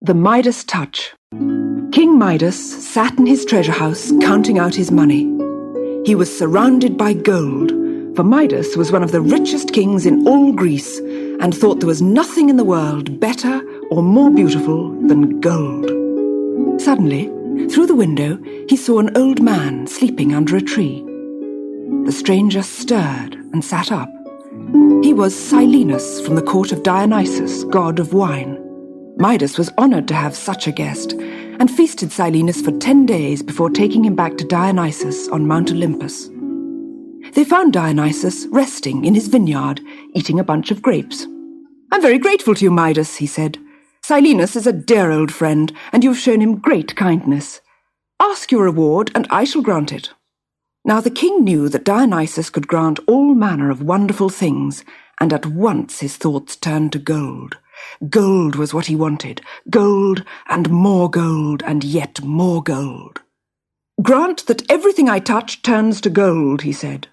The Midas Touch. King Midas sat in his treasure house counting out his money. He was surrounded by gold, for Midas was one of the richest kings in all Greece and thought there was nothing in the world better or more beautiful than gold. Suddenly, through the window, he saw an old man sleeping under a tree. The stranger stirred and sat up. He was Silenus from the court of Dionysus, god of wine. Midas was honoured to have such a guest, and feasted Silenus for 10 days before taking him back to Dionysus on Mount Olympus. They found Dionysus resting in his vineyard, eating a bunch of grapes. "I'm very grateful to you, Midas," he said. "Silenus is a dear old friend, and you've shown him great kindness. Ask your reward, and I shall grant it." Now the king knew that Dionysus could grant all manner of wonderful things, and at once his thoughts turned to gold. Gold was what he wanted. Gold, and yet more gold. "Grant that everything I touch turns to gold," he said.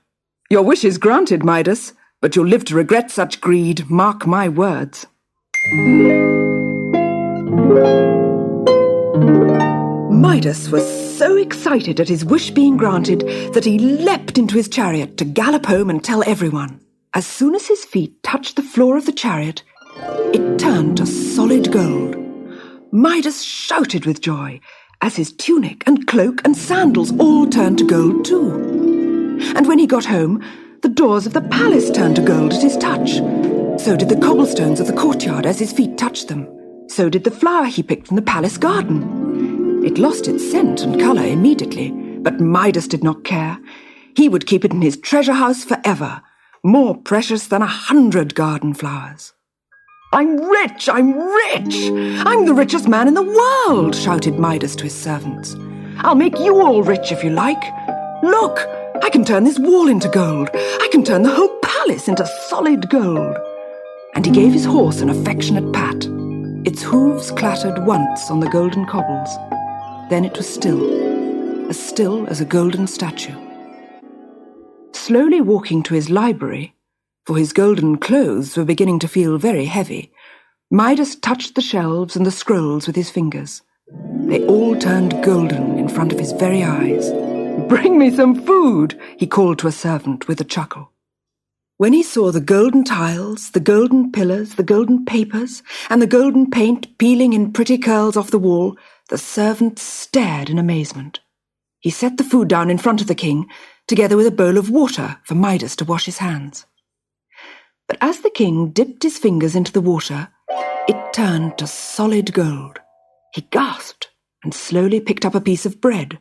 "Your wish is granted, Midas, but you'll live to regret such greed, mark my words." Midas was so excited at his wish being granted that he leapt into his chariot to gallop home and tell everyone. As soon as his feet touched the floor of the chariot, it turned to solid gold. Midas shouted with joy as his tunic and cloak and sandals all turned to gold too. And when he got home, the doors of the palace turned to gold at his touch. So did the cobblestones of the courtyard as his feet touched them. So did the flower he picked from the palace garden. It lost its scent and colour immediately, but Midas did not care. He would keep it in his treasure house forever, more precious than 100 garden flowers. "I'm rich! I'm rich! I'm the richest man in the world!" shouted Midas to his servants. "I'll make you all rich if you like. Look, I can turn this wall into gold. I can turn the whole palace into solid gold." And he gave his horse an affectionate pat. Its hooves clattered once on the golden cobbles. Then it was still as a golden statue. Slowly walking to his library, for his golden clothes were beginning to feel very heavy, Midas touched the shelves and the scrolls with his fingers. They all turned golden in front of his very eyes. "Bring me some food," he called to a servant with a chuckle. When he saw the golden tiles, the golden pillars, the golden papers, and the golden paint peeling in pretty curls off the wall, the servant stared in amazement. He set the food down in front of the king, together with a bowl of water for Midas to wash his hands. But as the king dipped his fingers into the water, it turned to solid gold. He gasped and slowly picked up a piece of bread.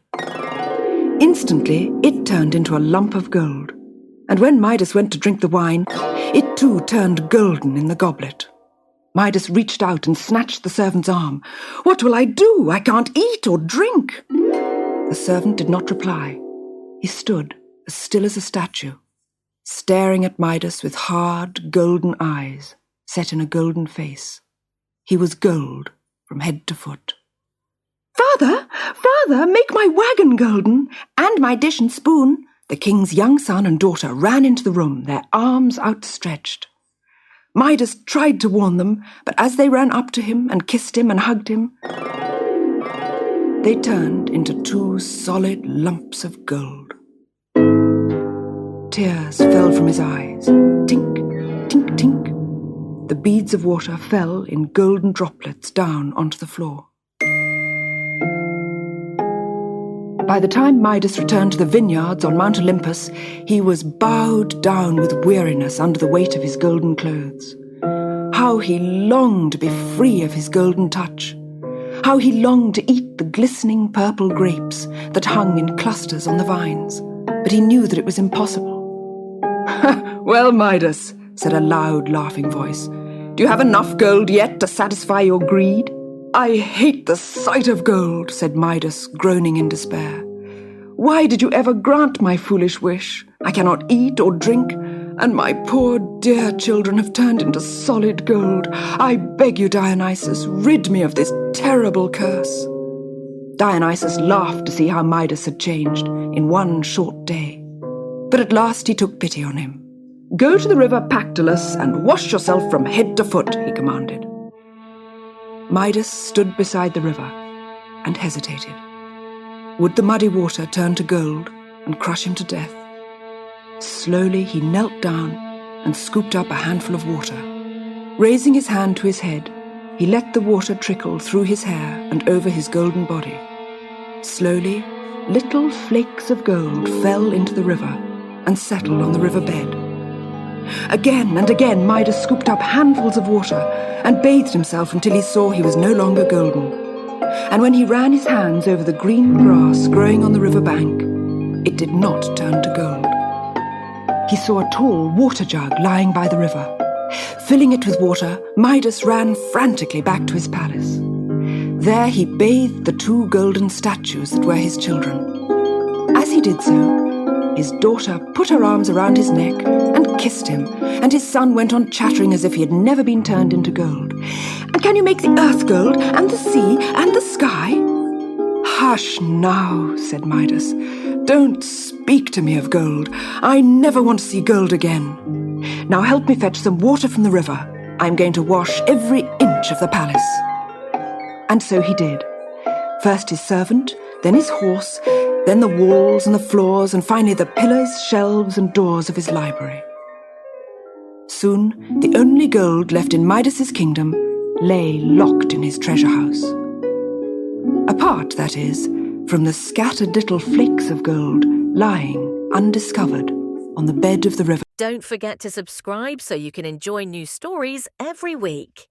Instantly, it turned into a lump of gold. And when Midas went to drink the wine, it too turned golden in the goblet. Midas reached out and snatched the servant's arm. "What will I do? I can't eat or drink." The servant did not reply. He stood as still as a statue, staring at Midas with hard, golden eyes set in a golden face. He was gold from head to foot. "Father, Father, make my wagon golden, and my dish and spoon." The king's young son and daughter ran into the room, their arms outstretched. Midas tried to warn them, but as they ran up to him and kissed him and hugged him, they turned into 2 solid lumps of gold. Tears fell from his eyes. Tink, tink, tink. The beads of water fell in golden droplets down onto the floor. By the time Midas returned to the vineyards on Mount Olympus, he was bowed down with weariness under the weight of his golden clothes. How he longed to be free of his golden touch. How he longed to eat the glistening purple grapes that hung in clusters on the vines. But he knew that it was impossible. "Well, Midas," said a loud, laughing voice, "do you have enough gold yet to satisfy your greed?" "I hate the sight of gold," said Midas, groaning in despair. "Why did you ever grant my foolish wish? I cannot eat or drink, and my poor dear children have turned into solid gold. I beg you, Dionysus, rid me of this terrible curse." Dionysus laughed to see how Midas had changed in one short day. But at last he took pity on him. "Go to the river Pactolus and wash yourself from head to foot," he commanded. Midas stood beside the river and hesitated. Would the muddy water turn to gold and crush him to death? Slowly he knelt down and scooped up a handful of water. Raising his hand to his head, he let the water trickle through his hair and over his golden body. Slowly, little flakes of gold fell into the river and settled on the riverbed. Again and again Midas scooped up handfuls of water and bathed himself until he saw he was no longer golden. And when he ran his hands over the green grass growing on the river bank, it did not turn to gold. He saw a tall water jug lying by the river. Filling it with water, Midas ran frantically back to his palace. There he bathed the 2 golden statues that were his children. As he did so, his daughter put her arms around his neck and kissed him, and his son went on chattering as if he had never been turned into gold. "And can you make the earth gold, and the sea, and the sky?" "Hush now," said Midas. "Don't speak to me of gold. I never want to see gold again. Now help me fetch some water from the river. I'm going to wash every inch of the palace." And so he did. First his servant, then his horse, then the walls and the floors, and finally the pillars, shelves, and doors of his library. Soon, the only gold left in Midas's kingdom lay locked in his treasure house. Apart, that is, from the scattered little flakes of gold lying undiscovered on the bed of the river. Don't forget to subscribe so you can enjoy new stories every week.